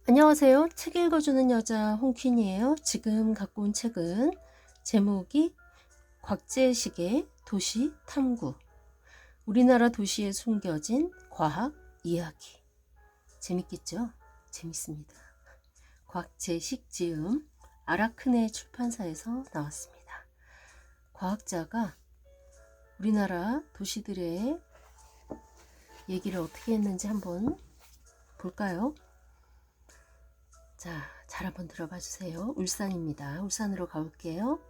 안녕하세요. 책 읽어주는 여자 홍퀸이에요. 지금 갖고 온 책은 제목이 곽재식의 도시 탐구. 우리나라 도시에 숨겨진 과학 이야기. 재밌겠죠? 재밌습니다. 곽재식 지음 아라크네 출판사에서 나왔습니다. 과학자가 우리나라 도시들의 얘기를 어떻게 했는지 한번 볼까요? 자, 잘 한번 들어봐 주세요. 울산입니다. 울산으로 가볼게요.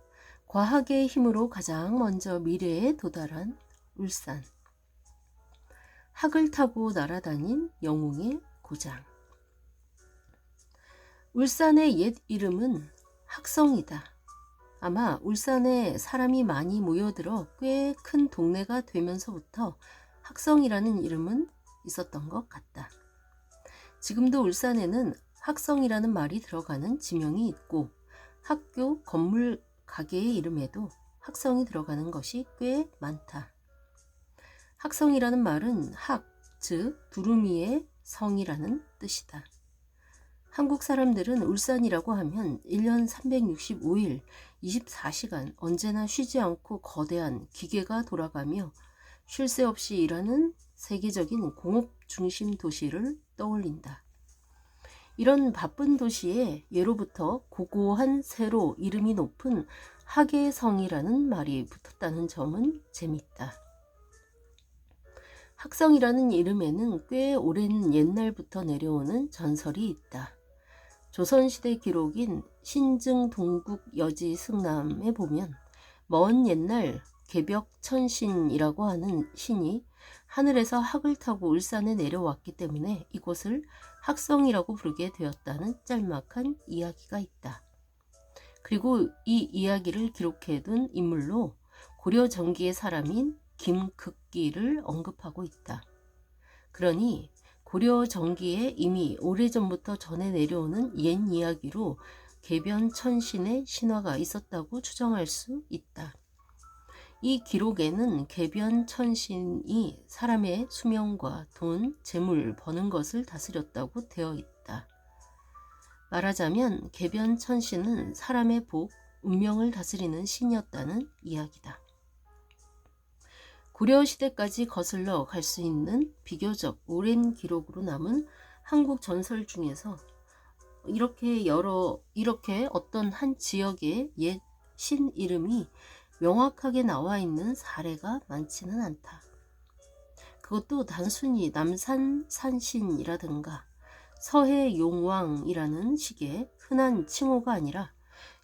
과학의 힘으로 가장 먼저 미래에 도달한 울산. 학을 타고 날아다닌 영웅의 고장. 울산의 옛 이름은 학성이다. 아마 울산에 사람이 많이 모여들어 꽤 큰 동네가 되면서부터 학성이라는 이름은 있었던 것 같다. 지금도 울산에는 학성이라는 말이 들어가는 지명이 있고 학교, 건물, 가게의 이름에도 학성이 들어가는 것이 꽤 많다. 학성이라는 말은 학, 즉 두루미의 성이라는 뜻이다. 한국 사람들은 울산이라고 하면 1년 365일 24시간 언제나 쉬지 않고 거대한 기계가 돌아가며 쉴 새 없이 일하는 세계적인 공업 중심 도시를 떠올린다. 이런 바쁜 도시에 예로부터 고고한 새로 이름이 높은 학의 성이라는 말이 붙었다는 점은 재밌다. 학성이라는 이름에는 꽤 오랜 옛날부터 내려오는 전설이 있다. 조선시대 기록인 신증동국여지 승남에 보면 먼 옛날 개벽천신이라고 하는 신이 하늘에서 학을 타고 울산에 내려왔기 때문에 이곳을 학성이라고 부르게 되었다는 짤막한 이야기가 있다. 그리고 이 이야기를 기록해둔 인물로 고려 전기의 사람인 김극기를 언급하고 있다. 그러니 고려 전기에 이미 오래전부터 전해 내려오는 옛 이야기로 개변천신의 신화가 있었다고 추정할 수 있다. 이 기록에는 개변천신이 사람의 수명과 돈, 재물 버는 것을 다스렸다고 되어 있다. 말하자면 개변천신은 사람의 복, 운명을 다스리는 신이었다는 이야기다. 고려시대까지 거슬러 갈 수 있는 비교적 오랜 기록으로 남은 한국 전설 중에서 이렇게 어떤 한 지역의 옛 신 이름이 명확하게 나와 있는 사례가 많지는 않다. 그것도 단순히 남산 산신이라든가 서해 용왕이라는 식의 흔한 칭호가 아니라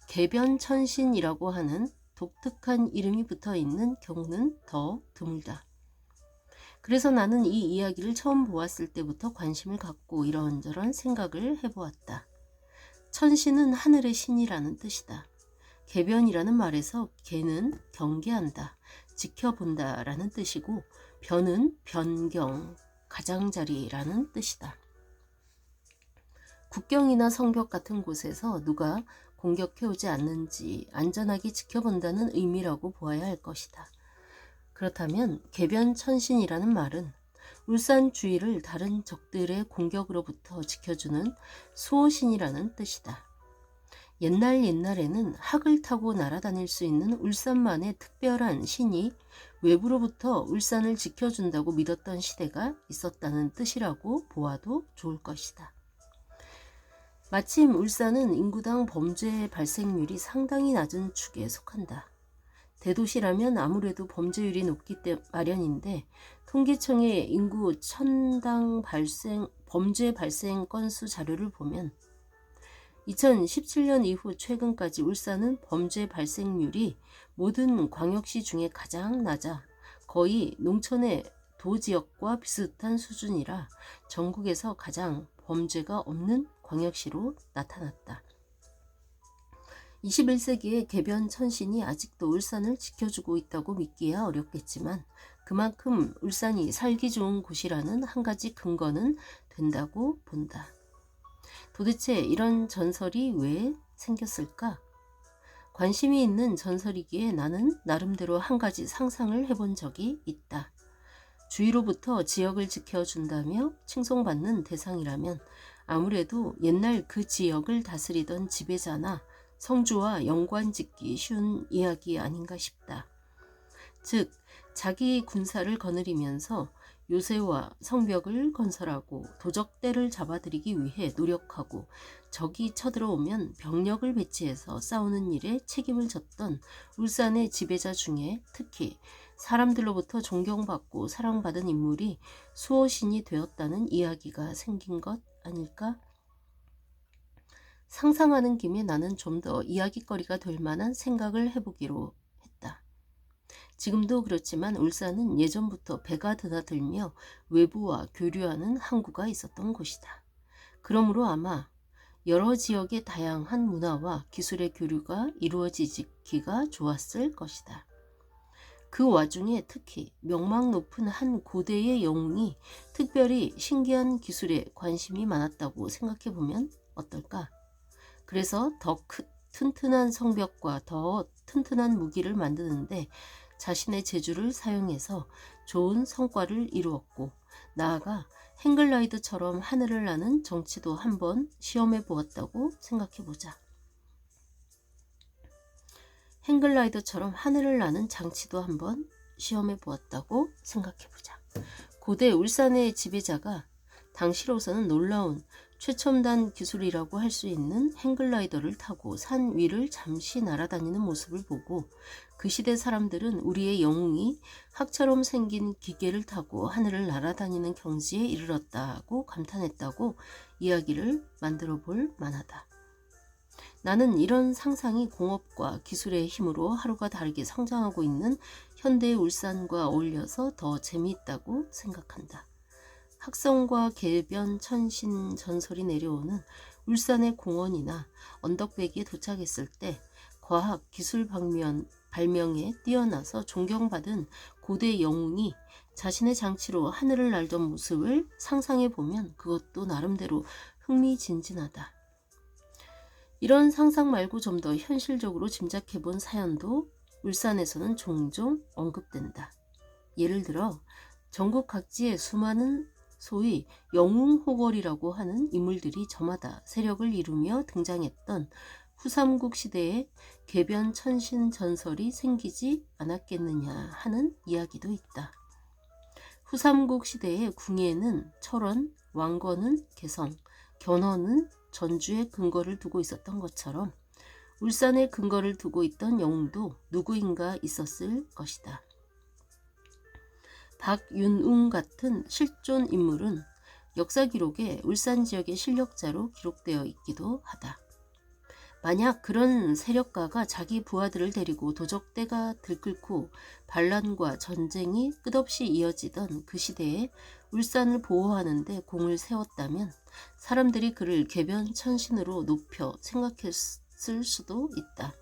개변천신이라고 하는 독특한 이름이 붙어 있는 경우는 더 드물다. 그래서 나는 이 이야기를 처음 보았을 때부터 관심을 갖고 이런저런 생각을 해보았다. 천신은 하늘의 신이라는 뜻이다. 개변이라는 말에서 개는 경계한다, 지켜본다 라는 뜻이고 변은 변경, 가장자리라는 뜻이다. 국경이나 성벽 같은 곳에서 누가 공격해오지 않는지 안전하게 지켜본다는 의미라고 보아야 할 것이다. 그렇다면 개변천신이라는 말은 울산 주위를 다른 적들의 공격으로부터 지켜주는 수호신이라는 뜻이다. 옛날에는 학을 타고 날아다닐 수 있는 울산만의 특별한 신이 외부로부터 울산을 지켜준다고 믿었던 시대가 있었다는 뜻이라고 보아도 좋을 것이다. 마침 울산은 인구당 범죄 발생률이 상당히 낮은 축에 속한다. 대도시라면 아무래도 범죄율이 높기 마련인데 통계청의 인구 1000당 범죄 발생 건수 자료를 보면 2017년 이후 최근까지 울산은 범죄 발생률이 모든 광역시 중에 가장 낮아 거의 농촌의 도지역과 비슷한 수준이라 전국에서 가장 범죄가 없는 광역시로 나타났다. 21세기의 개변천신이 아직도 울산을 지켜주고 있다고 믿기야 어렵겠지만 그만큼 울산이 살기 좋은 곳이라는 한 가지 근거는 된다고 본다. 도대체 이런 전설이 왜 생겼을까? 관심이 있는 전설이기에 나는 나름대로 한 가지 상상을 해본 적이 있다. 주위로부터 지역을 지켜준다며 칭송받는 대상이라면 아무래도 옛날 그 지역을 다스리던 지배자나 성주와 연관짓기 쉬운 이야기 아닌가 싶다. 즉, 자기 군사를 거느리면서 요새와 성벽을 건설하고 도적대를 잡아들이기 위해 노력하고 적이 쳐들어오면 병력을 배치해서 싸우는 일에 책임을 졌던 울산의 지배자 중에 특히 사람들로부터 존경받고 사랑받은 인물이 수호신이 되었다는 이야기가 생긴 것 아닐까? 상상하는 김에 나는 좀 더 이야깃거리가 될 만한 생각을 해보기로 했다. 지금도 그렇지만 울산은 예전부터 배가 드나들며 외부와 교류하는 항구가 있었던 곳이다. 그러므로 아마 여러 지역의 다양한 문화와 기술의 교류가 이루어지기가 좋았을 것이다. 그 와중에 특히 명망 높은 한 고대의 영웅이 특별히 신기한 기술에 관심이 많았다고 생각해보면 어떨까? 그래서 더 튼튼한 성벽과 더 튼튼한 무기를 만드는데 자신의 재주를 사용해서 좋은 성과를 이루었고, 나아가 행글라이드처럼 하늘을 나는 정치도 한번 시험해 보았다고 생각해보자. 행글라이더처럼 하늘을 나는 장치도 한번 시험해 보았다고 생각해보자. 고대 울산의 지배자가 당시로서는 놀라운 최첨단 기술이라고 할 수 있는 행글라이더를 타고 산 위를 잠시 날아다니는 모습을 보고 그 시대 사람들은 우리의 영웅이 학처럼 생긴 기계를 타고 하늘을 날아다니는 경지에 이르렀다고 감탄했다고 이야기를 만들어 볼 만하다. 나는 이런 상상이 공업과 기술의 힘으로 하루가 다르게 성장하고 있는 현대의 울산과 어울려서 더 재미있다고 생각한다. 학성과 계변, 천신, 전설이 내려오는 울산의 공원이나 언덕배기에 도착했을 때 과학, 기술 발명에 뛰어나서 존경받은 고대 영웅이 자신의 장치로 하늘을 날던 모습을 상상해보면 그것도 나름대로 흥미진진하다. 이런 상상 말고 좀 더 현실적으로 짐작해본 사연도 울산에서는 종종 언급된다. 예를 들어 전국 각지의 수많은 소위 영웅호걸이라고 하는 인물들이 저마다 세력을 이루며 등장했던 후삼국 시대에 계변 천신 전설이 생기지 않았겠느냐 하는 이야기도 있다. 후삼국 시대의 궁예는 철원, 왕건은 개성, 견훤은 전주에 근거를 두고 있었던 것처럼 울산에 근거를 두고 있던 영웅도 누구인가 있었을 것이다. 박윤웅 같은 실존 인물은 역사 기록에 울산 지역의 실력자로 기록되어 있기도 하다. 만약 그런 세력가가 자기 부하들을 데리고 도적대가 들끓고 반란과 전쟁이 끝없이 이어지던 그 시대에 울산을 보호하는 데 공을 세웠다면 사람들이 그를 계변천신으로 높여 생각했을 수도 있다.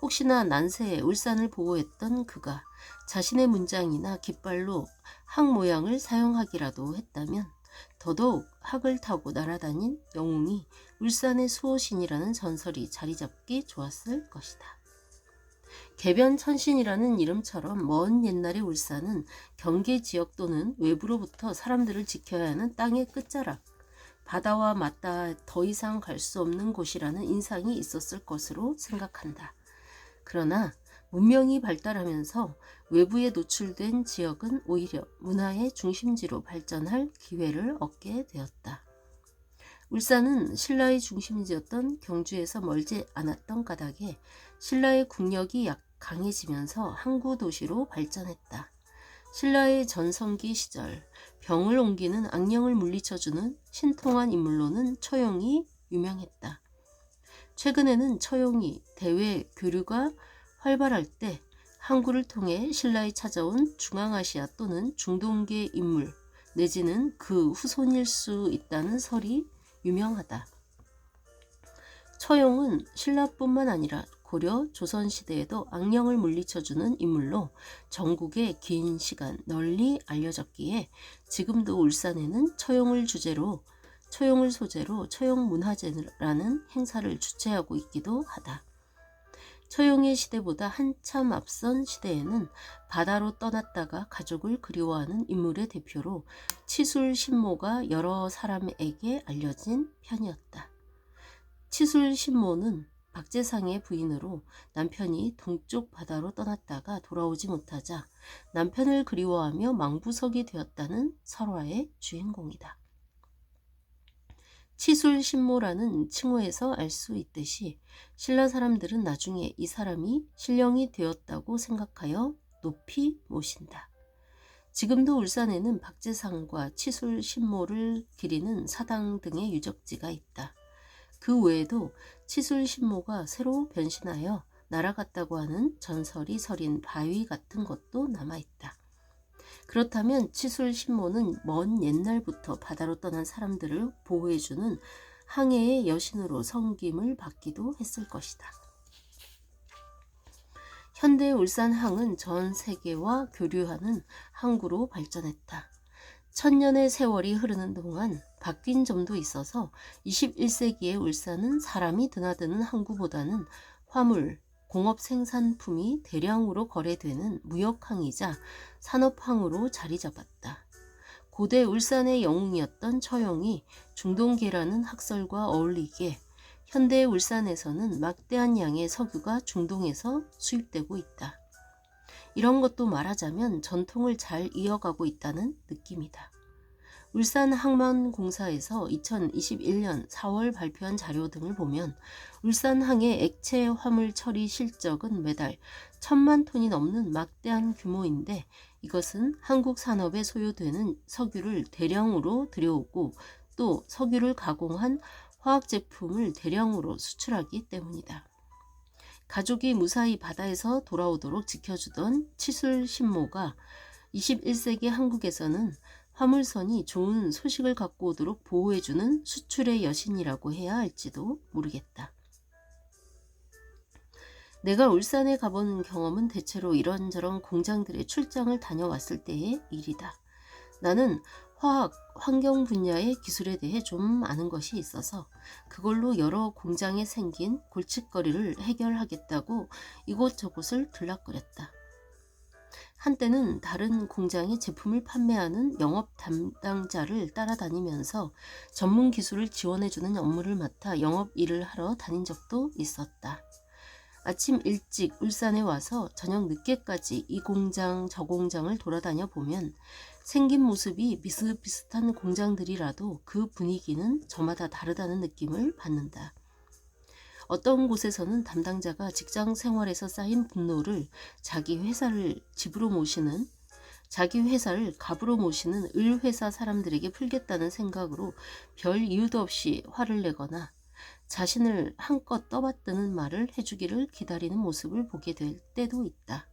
혹시나 난세에 울산을 보호했던 그가 자신의 문장이나 깃발로 학 모양을 사용하기라도 했다면 더더욱 학을 타고 날아다닌 영웅이 울산의 수호신이라는 전설이 자리잡기 좋았을 것이다. 계변천신이라는 이름처럼 먼 옛날의 울산은 경계 지역 또는 외부로부터 사람들을 지켜야 하는 땅의 끝자락, 바다와 맞닿아 더 이상 갈 수 없는 곳이라는 인상이 있었을 것으로 생각한다. 그러나 문명이 발달하면서 외부에 노출된 지역은 오히려 문화의 중심지로 발전할 기회를 얻게 되었다. 울산은 신라의 중심지였던 경주에서 멀지 않았던 까닭에 신라의 국력이 강해지면서 항구 도시로 발전했다. 신라의 전성기 시절 병을 옮기는 악령을 물리쳐주는 신통한 인물로는 처용이 유명했다. 최근에는 처용이 대외 교류가 활발할 때 항구를 통해 신라에 찾아온 중앙아시아 또는 중동계 인물 내지는 그 후손일 수 있다는 설이 유명하다. 처용은 신라뿐만 아니라 고려, 조선시대에도 악령을 물리쳐주는 인물로 전국에 긴 시간 널리 알려졌기에 지금도 울산에는 처용을 소재로 처용문화제라는 행사를 주최하고 있기도 하다. 처용의 시대보다 한참 앞선 시대에는 바다로 떠났다가 가족을 그리워하는 인물의 대표로 치술신모가 여러 사람에게 알려진 편이었다. 치술신모는 박재상의 부인으로 남편이 동쪽 바다로 떠났다가 돌아오지 못하자 남편을 그리워하며 망부석이 되었다는 설화의 주인공이다. 치술신모라는 칭호에서 알 수 있듯이 신라 사람들은 나중에 이 사람이 신령이 되었다고 생각하여 높이 모신다. 지금도 울산에는 박재상과 치술신모를 기리는 사당 등의 유적지가 있다. 그 외에도 치술신모가 새로 변신하여 날아갔다고 하는 전설이 서린 바위 같은 것도 남아있다. 그렇다면 치술신모는 먼 옛날부터 바다로 떠난 사람들을 보호해주는 항해의 여신으로 섬김을 받기도 했을 것이다. 현대 울산항은 전 세계와 교류하는 항구로 발전했다. 천년의 세월이 흐르는 동안 바뀐 점도 있어서 21세기의 울산은 사람이 드나드는 항구보다는 화물, 공업 생산품이 대량으로 거래되는 무역항이자 산업항으로 자리 잡았다. 고대 울산의 영웅이었던 처용이 중동계라는 학설과 어울리게 현대 울산에서는 막대한 양의 석유가 중동에서 수입되고 있다. 이런 것도 말하자면 전통을 잘 이어가고 있다는 느낌이다. 울산항만공사에서 2021년 4월 발표한 자료 등을 보면 울산항의 액체 화물 처리 실적은 매달 1,000만 톤이 넘는 막대한 규모인데 이것은 한국 산업에 소요되는 석유를 대량으로 들여오고 또 석유를 가공한 화학 제품을 대량으로 수출하기 때문이다. 가족이 무사히 바다에서 돌아오도록 지켜주던 치술신모가 21세기 한국에서는 화물선이 좋은 소식을 갖고 오도록 보호해주는 수출의 여신이라고 해야 할지도 모르겠다. 내가 울산에 가본 경험은 대체로 이런저런 공장들의 출장을 다녀왔을 때의 일이다. 나는 화학, 환경 분야의 기술에 대해 좀 아는 것이 있어서 그걸로 여러 공장에 생긴 골칫거리를 해결하겠다고 이곳저곳을 들락거렸다. 한때는 다른 공장의 제품을 판매하는 영업 담당자를 따라다니면서 전문 기술을 지원해주는 업무를 맡아 영업 일을 하러 다닌 적도 있었다. 아침 일찍 울산에 와서 저녁 늦게까지 이 공장 저 공장을 돌아다녀 보면 생긴 모습이 비슷비슷한 공장들이라도 그 분위기는 저마다 다르다는 느낌을 받는다. 어떤 곳에서는 담당자가 직장 생활에서 쌓인 분노를 자기 회사를 갑으로 모시는 을회사 사람들에게 풀겠다는 생각으로 별 이유도 없이 화를 내거나 자신을 한껏 떠받드는 말을 해주기를 기다리는 모습을 보게 될 때도 있다.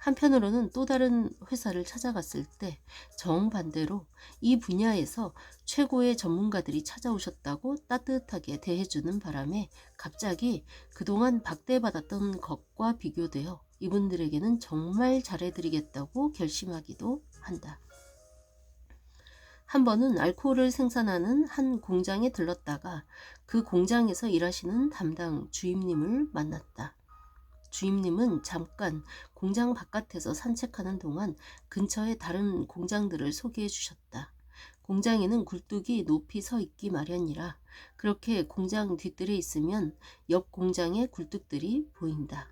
한편으로는 또 다른 회사를 찾아갔을 때 정반대로 이 분야에서 최고의 전문가들이 찾아오셨다고 따뜻하게 대해주는 바람에 갑자기 그동안 박대받았던 것과 비교되어 이분들에게는 정말 잘해드리겠다고 결심하기도 한다. 한 번은 알코올을 생산하는 한 공장에 들렀다가 그 공장에서 일하시는 담당 주임님을 만났다. 주임님은 잠깐 공장 바깥에서 산책하는 동안 근처의 다른 공장들을 소개해 주셨다. 공장에는 굴뚝이 높이 서 있기 마련이라 그렇게 공장 뒷뜰에 있으면 옆 공장의 굴뚝들이 보인다.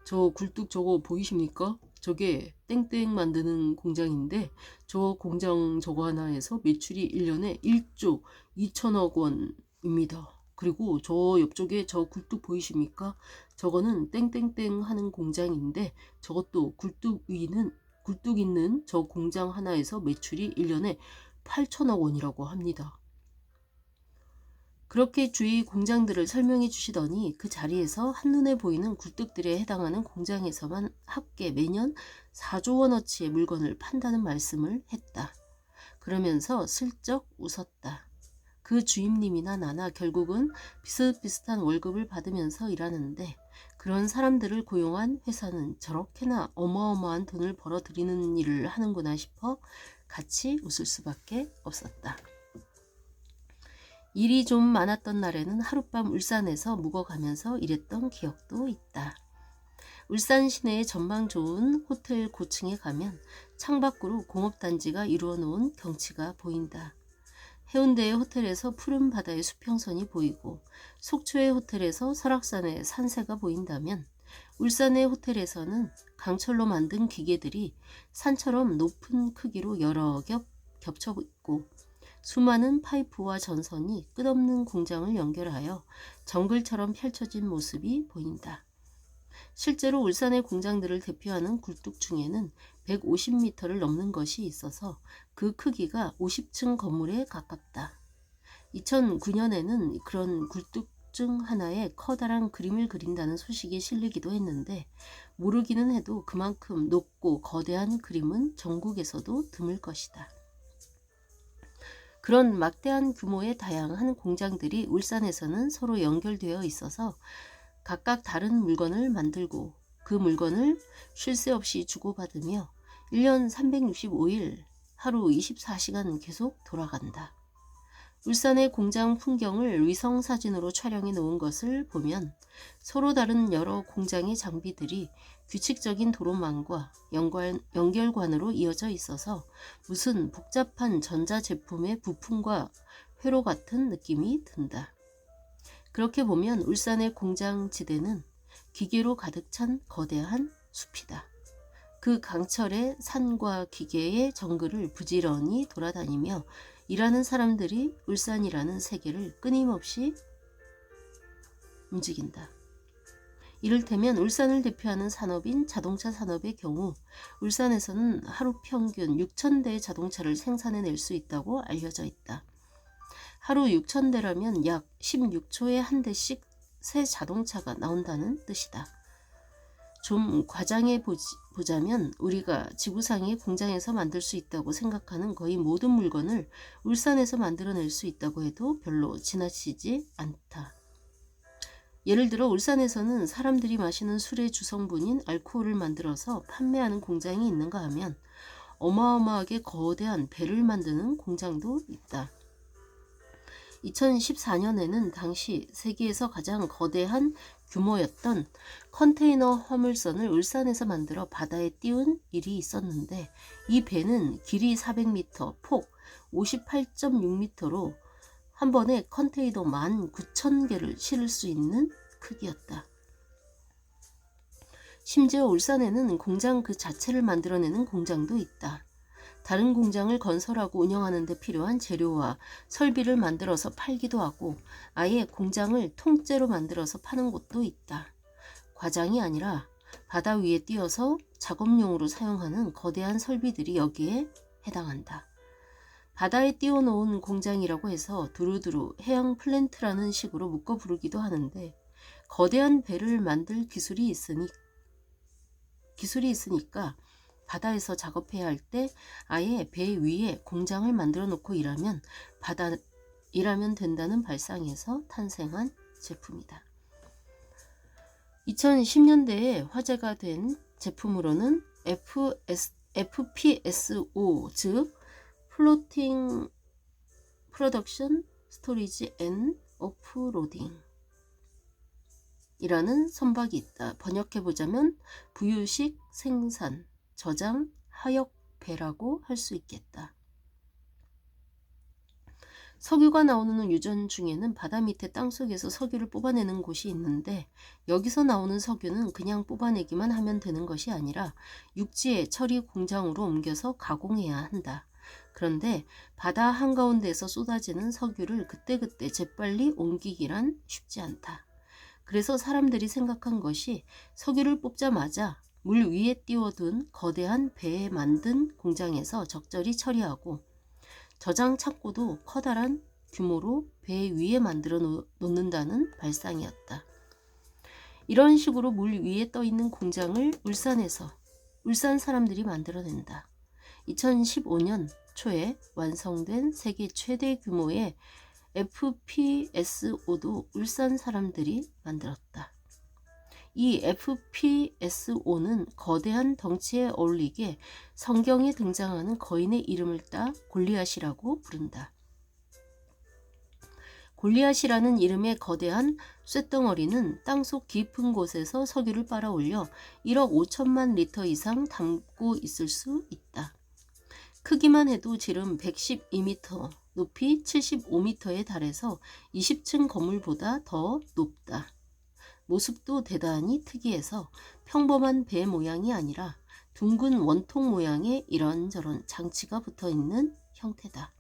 저 굴뚝 저거 보이십니까? 저게 땡땡 만드는 공장인데 저 공장 저거 하나에서 매출이 1년에 1조 2천억 원입니다. 그리고 저 옆쪽에 저 굴뚝 보이십니까? 저거는 땡땡땡 하는 공장인데 저것도 굴뚝 있는 저 공장 하나에서 매출이 1년에 8천억 원이라고 합니다. 그렇게 주위 공장들을 설명해 주시더니 그 자리에서 한눈에 보이는 굴뚝들에 해당하는 공장에서만 합계 매년 4조 원어치의 물건을 판다는 말씀을 했다. 그러면서 슬쩍 웃었다. 그 주임님이나 나나 결국은 비슷비슷한 월급을 받으면서 일하는데 그런 사람들을 고용한 회사는 저렇게나 어마어마한 돈을 벌어들이는 일을 하는구나 싶어 같이 웃을 수밖에 없었다. 일이 좀 많았던 날에는 하룻밤 울산에서 묵어가면서 일했던 기억도 있다. 울산 시내의 전망 좋은 호텔 고층에 가면 창밖으로 공업단지가 이루어 놓은 경치가 보인다. 해운대의 호텔에서 푸른 바다의 수평선이 보이고 속초의 호텔에서 설악산의 산세가 보인다면 울산의 호텔에서는 강철로 만든 기계들이 산처럼 높은 크기로 여러 겹 겹쳐 있고 수많은 파이프와 전선이 끝없는 공장을 연결하여 정글처럼 펼쳐진 모습이 보인다. 실제로 울산의 공장들을 대표하는 굴뚝 중에는 150m를 넘는 것이 있어서 그 크기가 50층 건물에 가깝다. 2009년에는 그런 굴뚝 중 하나에 커다란 그림을 그린다는 소식이 실리기도 했는데 모르기는 해도 그만큼 높고 거대한 그림은 전국에서도 드물 것이다. 그런 막대한 규모의 다양한 공장들이 울산에서는 서로 연결되어 있어서 각각 다른 물건을 만들고 그 물건을 쉴 새 없이 주고받으며 1년 365일 하루 24시간 계속 돌아간다. 울산의 공장 풍경을 위성사진으로 촬영해 놓은 것을 보면 서로 다른 여러 공장의 장비들이 규칙적인 도로망과 연결관으로 이어져 있어서 무슨 복잡한 전자제품의 부품과 회로 같은 느낌이 든다. 그렇게 보면 울산의 공장지대는 기계로 가득 찬 거대한 숲이다. 그 강철의 산과 기계의 정글을 부지런히 돌아다니며 일하는 사람들이 울산이라는 세계를 끊임없이 움직인다. 이를테면 울산을 대표하는 산업인 자동차 산업의 경우 울산에서는 하루 평균 6,000대의 자동차를 생산해낼 수 있다고 알려져 있다. 하루 6,000대라면 약 16초에 한 대씩 새 자동차가 나온다는 뜻이다. 좀 과장해 보자면 우리가 지구상의 공장에서 만들 수 있다고 생각하는 거의 모든 물건을 울산에서 만들어낼 수 있다고 해도 별로 지나치지 않다. 예를 들어 울산에서는 사람들이 마시는 술의 주성분인 알코올을 만들어서 판매하는 공장이 있는가 하면 어마어마하게 거대한 배를 만드는 공장도 있다. 2014년에는 당시 세계에서 가장 거대한 규모였던 컨테이너 화물선을 울산에서 만들어 바다에 띄운 일이 있었는데 이 배는 길이 400m, 폭 58.6m로 한 번에 컨테이너 19,000개를 실을 수 있는 크기였다. 심지어 울산에는 공장 그 자체를 만들어내는 공장도 있다. 다른 공장을 건설하고 운영하는 데 필요한 재료와 설비를 만들어서 팔기도 하고 아예 공장을 통째로 만들어서 파는 곳도 있다. 과장이 아니라 바다 위에 띄어서 작업용으로 사용하는 거대한 설비들이 여기에 해당한다. 바다에 띄워놓은 공장이라고 해서 두루두루 해양 플랜트라는 식으로 묶어 부르기도 하는데 거대한 배를 만들 기술이 있으니까 바다에서 작업해야 할 때 아예 배 위에 공장을 만들어 놓고 일하면 된다는 발상에서 탄생한 제품이다. 2010년대에 화제가 된 제품으로는 FPSO 즉 플로팅 프로덕션 스토리지 앤 오프로딩 이라는 선박이 있다. 번역해보자면 부유식 생산 저장 하역배라고 할 수 있겠다. 석유가 나오는 유전 중에는 바다 밑에 땅속에서 석유를 뽑아내는 곳이 있는데 여기서 나오는 석유는 그냥 뽑아내기만 하면 되는 것이 아니라 육지의 처리 공장으로 옮겨서 가공해야 한다. 그런데 바다 한가운데에서 쏟아지는 석유를 그때그때 재빨리 옮기기란 쉽지 않다. 그래서 사람들이 생각한 것이 석유를 뽑자마자 물 위에 띄워둔 거대한 배에 만든 공장에서 적절히 처리하고 저장 창고도 커다란 규모로 배 위에 만들어 놓는다는 발상이었다. 이런 식으로 물 위에 떠 있는 공장을 울산 사람들이 만들어낸다. 2015년 초에 완성된 세계 최대 규모의 FPSO도 울산 사람들이 만들었다. 이 FPSO는 거대한 덩치에 어울리게 성경에 등장하는 거인의 이름을 따 골리앗이라고 부른다. 골리앗이라는 이름의 거대한 쇳덩어리는 땅속 깊은 곳에서 석유를 빨아올려 1억 5천만 리터 이상 담고 있을 수 있다. 크기만 해도 지름 112m, 높이 75m에 달해서 20층 건물보다 더 높다. 모습도 대단히 특이해서 평범한 배 모양이 아니라 둥근 원통 모양의 이런저런 장치가 붙어있는 형태다.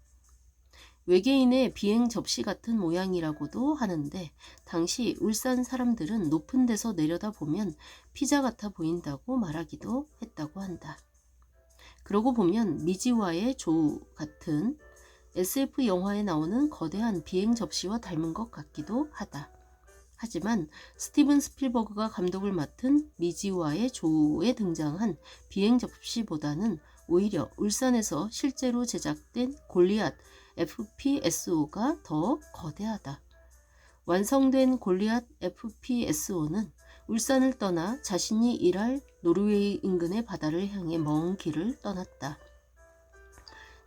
외계인의 비행 접시 같은 모양이라고도 하는데 당시 울산 사람들은 높은 데서 내려다보면 피자 같아 보인다고 말하기도 했다고 한다. 그러고 보면 미지와의 조우 같은 SF 영화에 나오는 거대한 비행 접시와 닮은 것 같기도 하다. 하지만 스티븐 스필버그가 감독을 맡은 미지와의 조우에 등장한 비행 접시보다는 오히려 울산에서 실제로 제작된 골리앗 FPSO가 더 거대하다. 완성된 골리앗 FPSO는 울산을 떠나 자신이 일할 노르웨이 인근의 바다를 향해 먼 길을 떠났다.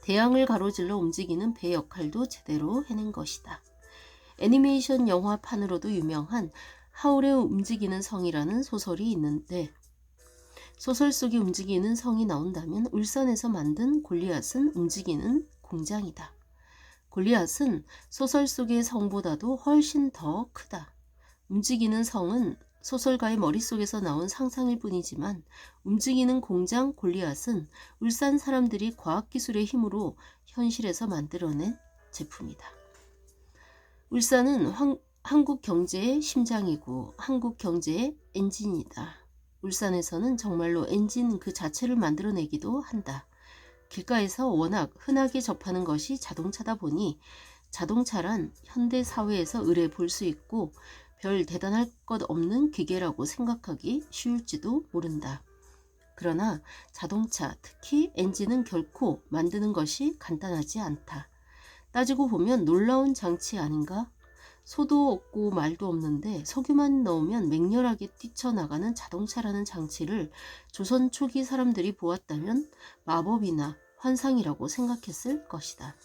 대양을 가로질러 움직이는 배 역할도 제대로 해낸 것이다. 애니메이션 영화판으로도 유명한 하울의 움직이는 성이라는 소설이 있는데 소설 속에 움직이는 성이 나온다면 울산에서 만든 골리앗은 움직이는 공장이다. 골리앗은 소설 속의 성보다도 훨씬 더 크다. 움직이는 성은 소설가의 머릿속에서 나온 상상일 뿐이지만 움직이는 공장 골리앗은 울산 사람들이 과학기술의 힘으로 현실에서 만들어낸 제품이다. 울산은 한국 경제의 심장이고 한국 경제의 엔진이다. 울산에서는 정말로 엔진 그 자체를 만들어내기도 한다. 길가에서 워낙 흔하게 접하는 것이 자동차다 보니 자동차란 현대 사회에서 의뢰 볼 수 있고 별 대단할 것 없는 기계라고 생각하기 쉬울지도 모른다. 그러나 자동차, 특히 엔진은 결코 만드는 것이 간단하지 않다. 따지고 보면 놀라운 장치 아닌가? 소도 없고 말도 없는데 석유만 넣으면 맹렬하게 뛰쳐나가는 자동차라는 장치를 조선 초기 사람들이 보았다면 마법이나 환상이라고 생각했을 것이다.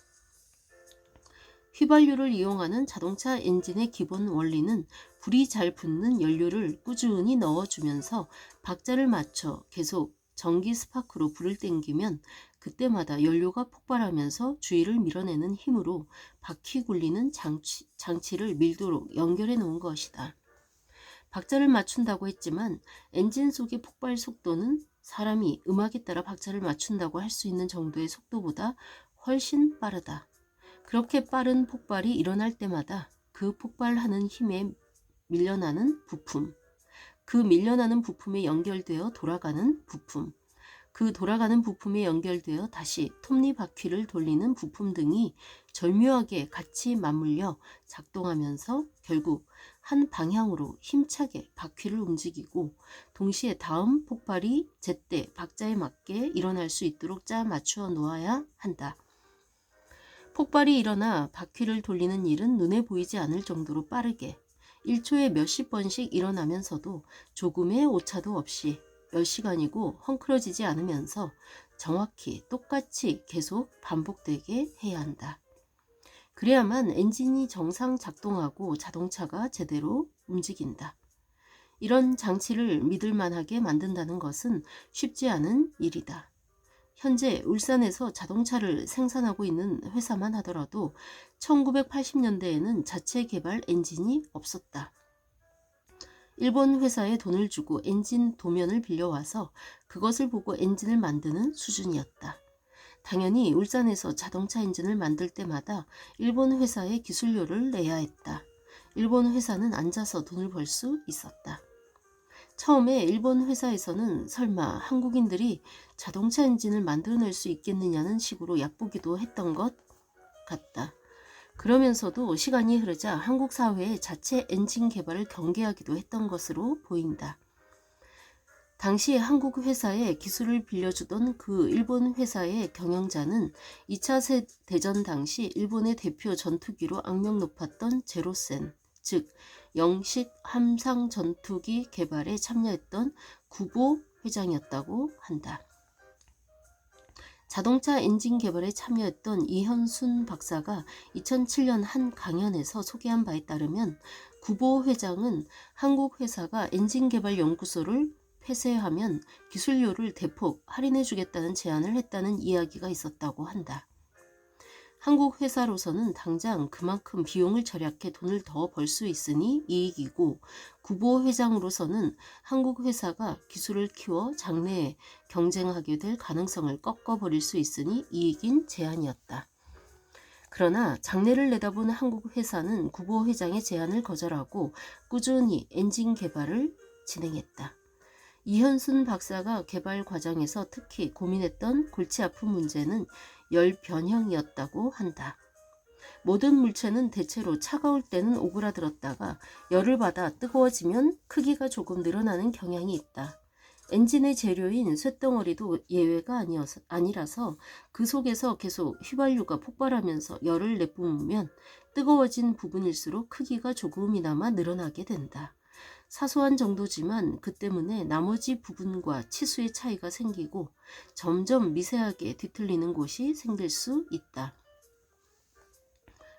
휘발유를 이용하는 자동차 엔진의 기본 원리는 불이 잘 붙는 연료를 꾸준히 넣어주면서 박자를 맞춰 계속 전기 스파크로 불을 땡기면 그때마다 연료가 폭발하면서 주위를 밀어내는 힘으로 바퀴 굴리는 장치를 밀도록 연결해 놓은 것이다. 박자를 맞춘다고 했지만 엔진 속의 폭발 속도는 사람이 음악에 따라 박자를 맞춘다고 할 수 있는 정도의 속도보다 훨씬 빠르다. 그렇게 빠른 폭발이 일어날 때마다 그 폭발하는 힘에 밀려나는 부품, 그 밀려나는 부품에 연결되어 돌아가는 부품, 그 돌아가는 부품에 연결되어 다시 톱니바퀴를 돌리는 부품 등이 절묘하게 같이 맞물려 작동하면서 결국 한 방향으로 힘차게 바퀴를 움직이고 동시에 다음 폭발이 제때 박자에 맞게 일어날 수 있도록 짜 맞추어 놓아야 한다. 폭발이 일어나 바퀴를 돌리는 일은 눈에 보이지 않을 정도로 빠르게 1초에 몇십 번씩 일어나면서도 조금의 오차도 없이 몇 시간이고 헝클어지지 않으면서 정확히 똑같이 계속 반복되게 해야 한다. 그래야만 엔진이 정상 작동하고 자동차가 제대로 움직인다. 이런 장치를 믿을만하게 만든다는 것은 쉽지 않은 일이다. 현재 울산에서 자동차를 생산하고 있는 회사만 하더라도 1980년대에는 자체 개발 엔진이 없었다. 일본 회사에 돈을 주고 엔진 도면을 빌려와서 그것을 보고 엔진을 만드는 수준이었다. 당연히 울산에서 자동차 엔진을 만들 때마다 일본 회사에 기술료를 내야 했다. 일본 회사는 앉아서 돈을 벌 수 있었다. 처음에 일본 회사에서는 설마 한국인들이 자동차 엔진을 만들어낼 수 있겠느냐는 식으로 얕보기도 했던 것 같다. 그러면서도 시간이 흐르자 한국 사회의 자체 엔진 개발을 경계하기도 했던 것으로 보인다. 당시 한국 회사에 기술을 빌려주던 그 일본 회사의 경영자는 2차 대전 당시 일본의 대표 전투기로 악명 높았던 제로센, 즉 영식 함상 전투기 개발에 참여했던 구보 회장이었다고 한다. 자동차 엔진 개발에 참여했던 이현순 박사가 2007년 한 강연에서 소개한 바에 따르면 구보 회장은 한국 회사가 엔진 개발 연구소를 폐쇄하면 기술료를 대폭 할인해 주겠다는 제안을 했다는 이야기가 있었다고 한다. 한국 회사로서는 당장 그만큼 비용을 절약해 돈을 더 벌 수 있으니 이익이고, 구보 회장으로서는 한국 회사가 기술을 키워 장래에 경쟁하게 될 가능성을 꺾어버릴 수 있으니 이익인 제안이었다. 그러나 장래를 내다보는 한국 회사는 구보 회장의 제안을 거절하고 꾸준히 엔진 개발을 진행했다. 이현순 박사가 개발 과정에서 특히 고민했던 골치 아픈 문제는 열 변형이었다고 한다. 모든 물체는 대체로 차가울 때는 오그라들었다가 열을 받아 뜨거워지면 크기가 조금 늘어나는 경향이 있다. 엔진의 재료인 쇳덩어리도 예외가 아니라서 그 속에서 계속 휘발유가 폭발하면서 열을 내뿜으면 뜨거워진 부분일수록 크기가 조금이나마 늘어나게 된다. 사소한 정도지만 그 때문에 나머지 부분과 치수의 차이가 생기고 점점 미세하게 뒤틀리는 곳이 생길 수 있다.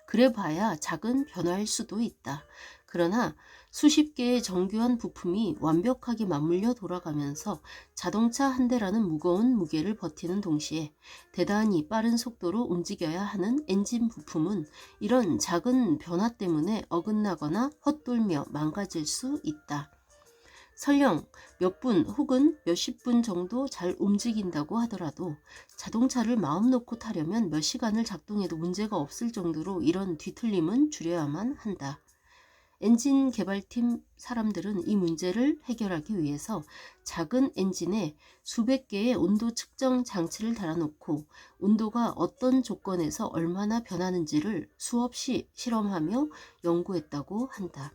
그래 봐야 작은 변화일 수도 있다. 그러나 수십 개의 정교한 부품이 완벽하게 맞물려 돌아가면서 자동차 한 대라는 무거운 무게를 버티는 동시에 대단히 빠른 속도로 움직여야 하는 엔진 부품은 이런 작은 변화 때문에 어긋나거나 헛돌며 망가질 수 있다. 설령 몇 분 혹은 몇십 분 정도 잘 움직인다고 하더라도 자동차를 마음 놓고 타려면 몇 시간을 작동해도 문제가 없을 정도로 이런 뒤틀림은 줄여야만 한다. 엔진 개발팀 사람들은 이 문제를 해결하기 위해서 작은 엔진에 수백 개의 온도 측정 장치를 달아놓고 온도가 어떤 조건에서 얼마나 변하는지를 수없이 실험하며 연구했다고 한다.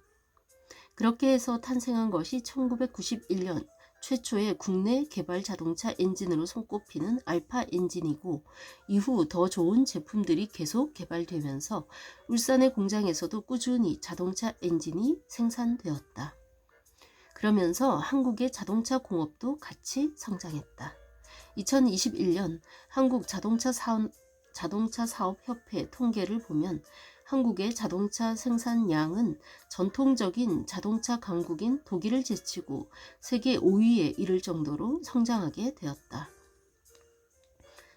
그렇게 해서 탄생한 것이 1991년 최초의 국내 개발 자동차 엔진으로 손꼽히는 알파 엔진이고, 이후 더 좋은 제품들이 계속 개발되면서 울산의 공장에서도 꾸준히 자동차 엔진이 생산되었다. 그러면서 한국의 자동차 공업도 같이 성장했다. 2021년 한국 자동차 사업협회 통계를 보면 한국의 자동차 생산량은 전통적인 자동차 강국인 독일을 제치고 세계 5위에 이를 정도로 성장하게 되었다.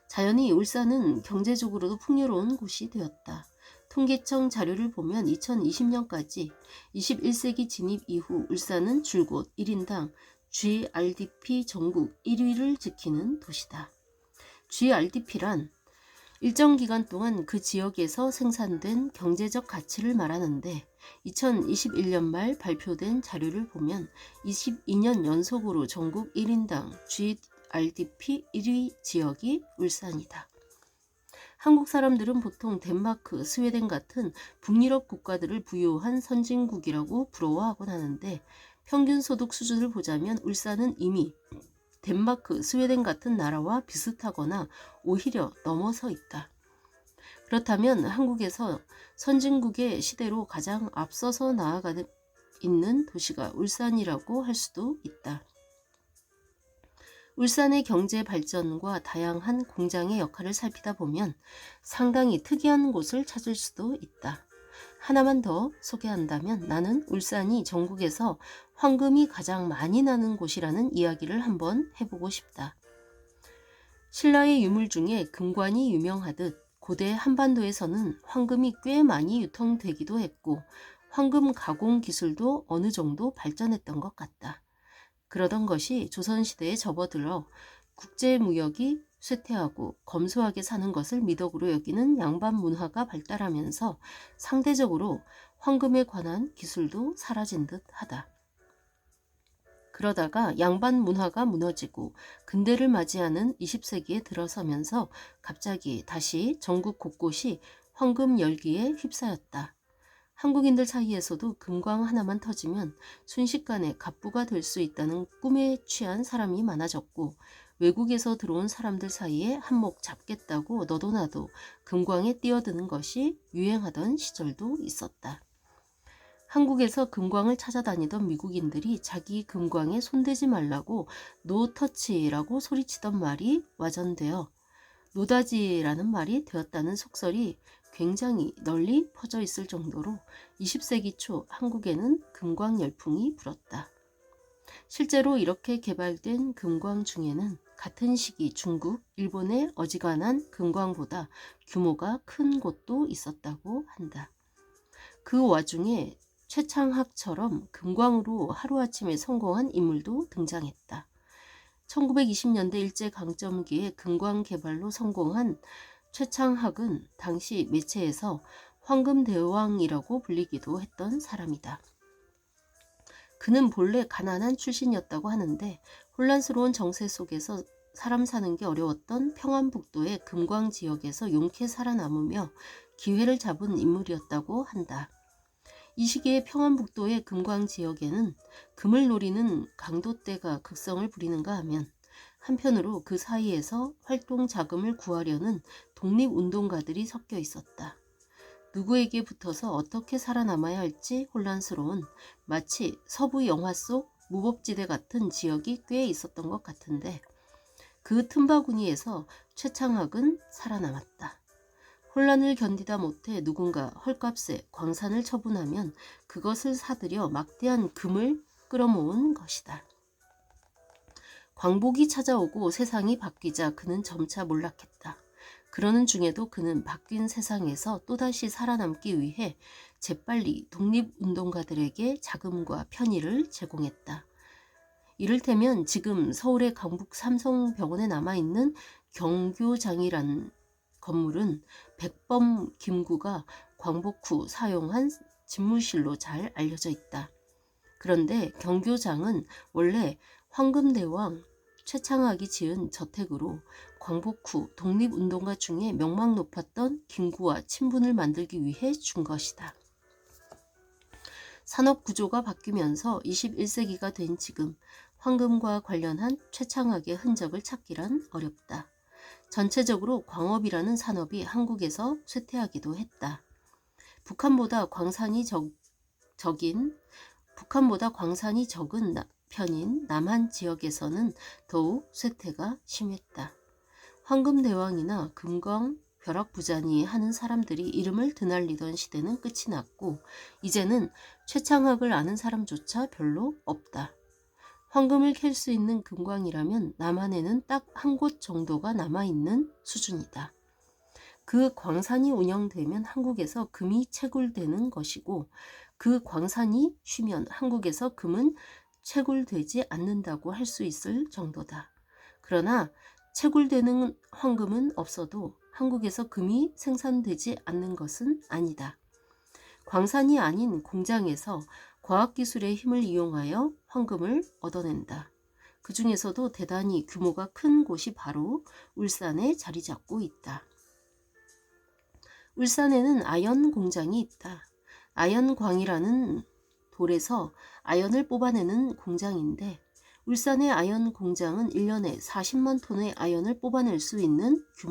자연히 울산은 경제적으로도 풍요로운 곳이 되었다. 통계청 자료를 보면 2020년까지 21세기 진입 이후 울산은 줄곧 1인당 GRDP 전국 1위를 지키는 도시다. GRDP란 일정 기간 동안 그 지역에서 생산된 경제적 가치를 말하는데, 2021년 말 발표된 자료를 보면 22년 연속으로 전국 1인당 GRDP 1위 지역이 울산이다. 한국 사람들은 보통 덴마크, 스웨덴 같은 북유럽 국가들을 부유한 선진국이라고 부러워하곤 하는데, 평균 소득 수준을 보자면 울산은 이미 덴마크, 스웨덴 같은 나라와 비슷하거나 오히려 넘어서 있다. 그렇다면 한국에서 선진국의 시대로 가장 앞서서 나아가는 있는 도시가 울산이라고 할 수도 있다. 울산의 경제 발전과 다양한 공장의 역할을 살피다 보면 상당히 특이한 곳을 찾을 수도 있다. 하나만 더 소개한다면 나는 울산이 전국에서 황금이 가장 많이 나는 곳이라는 이야기를 한번 해보고 싶다. 신라의 유물 중에 금관이 유명하듯 고대 한반도에서는 황금이 꽤 많이 유통되기도 했고 황금 가공 기술도 어느 정도 발전했던 것 같다. 그러던 것이 조선시대에 접어들어 국제무역이 쇠퇴하고 검소하게 사는 것을 미덕으로 여기는 양반 문화가 발달하면서 상대적으로 황금에 관한 기술도 사라진 듯 하다. 그러다가 양반 문화가 무너지고 근대를 맞이하는 20세기에 들어서면서 갑자기 다시 전국 곳곳이 황금 열기에 휩싸였다. 한국인들 사이에서도 금광 하나만 터지면 순식간에 갑부가 될 수 있다는 꿈에 취한 사람이 많아졌고, 외국에서 들어온 사람들 사이에 한몫 잡겠다고 너도 나도 금광에 뛰어드는 것이 유행하던 시절도 있었다. 한국에서 금광을 찾아다니던 미국인들이 자기 금광에 손대지 말라고 노 터치라고 소리치던 말이 와전되어 노다지라는 말이 되었다는 속설이 굉장히 널리 퍼져 있을 정도로 20세기 초 한국에는 금광 열풍이 불었다. 실제로 이렇게 개발된 금광 중에는 같은 시기 중국, 일본의 어지간한 금광보다 규모가 큰 곳도 있었다고 한다. 그 와중에 최창학처럼 금광으로 하루아침에 성공한 인물도 등장했다. 1920년대 일제강점기에 금광 개발로 성공한 최창학은 당시 매체에서 황금대왕이라고 불리기도 했던 사람이다. 그는 본래 가난한 출신이었다고 하는데 혼란스러운 정세 속에서 사람 사는 게 어려웠던 평안북도의 금광 지역에서 용케 살아남으며 기회를 잡은 인물이었다고 한다. 이 시기에 평안북도의 금광 지역에는 금을 노리는 강도떼가 극성을 부리는가 하면 한편으로 그 사이에서 활동 자금을 구하려는 독립운동가들이 섞여 있었다. 누구에게 붙어서 어떻게 살아남아야 할지 혼란스러운 마치 서부 영화 속 무법지대 같은 지역이 꽤 있었던 것 같은데 그 틈바구니에서 최창학은 살아남았다. 혼란을 견디다 못해 누군가 헐값에 광산을 처분하면 그것을 사들여 막대한 금을 끌어모은 것이다. 광복이 찾아오고 세상이 바뀌자 그는 점차 몰락했다. 그러는 중에도 그는 바뀐 세상에서 또다시 살아남기 위해 재빨리 독립운동가들에게 자금과 편의를 제공했다. 이를테면 지금 서울의 강북 삼성병원에 남아있는 경교장이란 건물은 백범 김구가 광복 후 사용한 집무실로 잘 알려져 있다. 그런데 경교장은 원래 황금대왕 최창학이 지은 저택으로 광복 후 독립운동가 중에 명망 높았던 김구와 친분을 만들기 위해 준 것이다. 산업구조가 바뀌면서 21세기가 된 지금 황금과 관련한 최창학의 흔적을 찾기란 어렵다. 전체적으로 광업이라는 산업이 한국에서 쇠퇴하기도 했다. 북한보다 광산이 적은 편인 남한 지역에서는 더욱 쇠퇴가 심했다. 황금대왕이나 금광 벼락부자니 하는 사람들이 이름을 드날리던 시대는 끝이 났고 이제는 최창학을 아는 사람조차 별로 없다. 황금을 캘 수 있는 금광이라면 남한에는 딱 한 곳 정도가 남아있는 수준이다. 그 광산이 운영되면 한국에서 금이 채굴되는 것이고 그 광산이 쉬면 한국에서 금은 채굴되지 않는다고 할 수 있을 정도다. 그러나 채굴되는 황금은 없어도 한국에서 금이 생산되지 않는 것은 아니다. 광산이 아닌 공장에서 과학기술의 힘을 이용하여 황금을 얻어낸다. 그 중에서도 대단히 규모가 큰 곳이 바로 울산에 자리 잡고 있다. 울산에는 아연 공장이 있다. 아연광이라는 돌에서 아연을 뽑아내는 공장인데 울산의 아연 공장은 1년에 40만 톤의 아연을 뽑아낼 수 있는 규모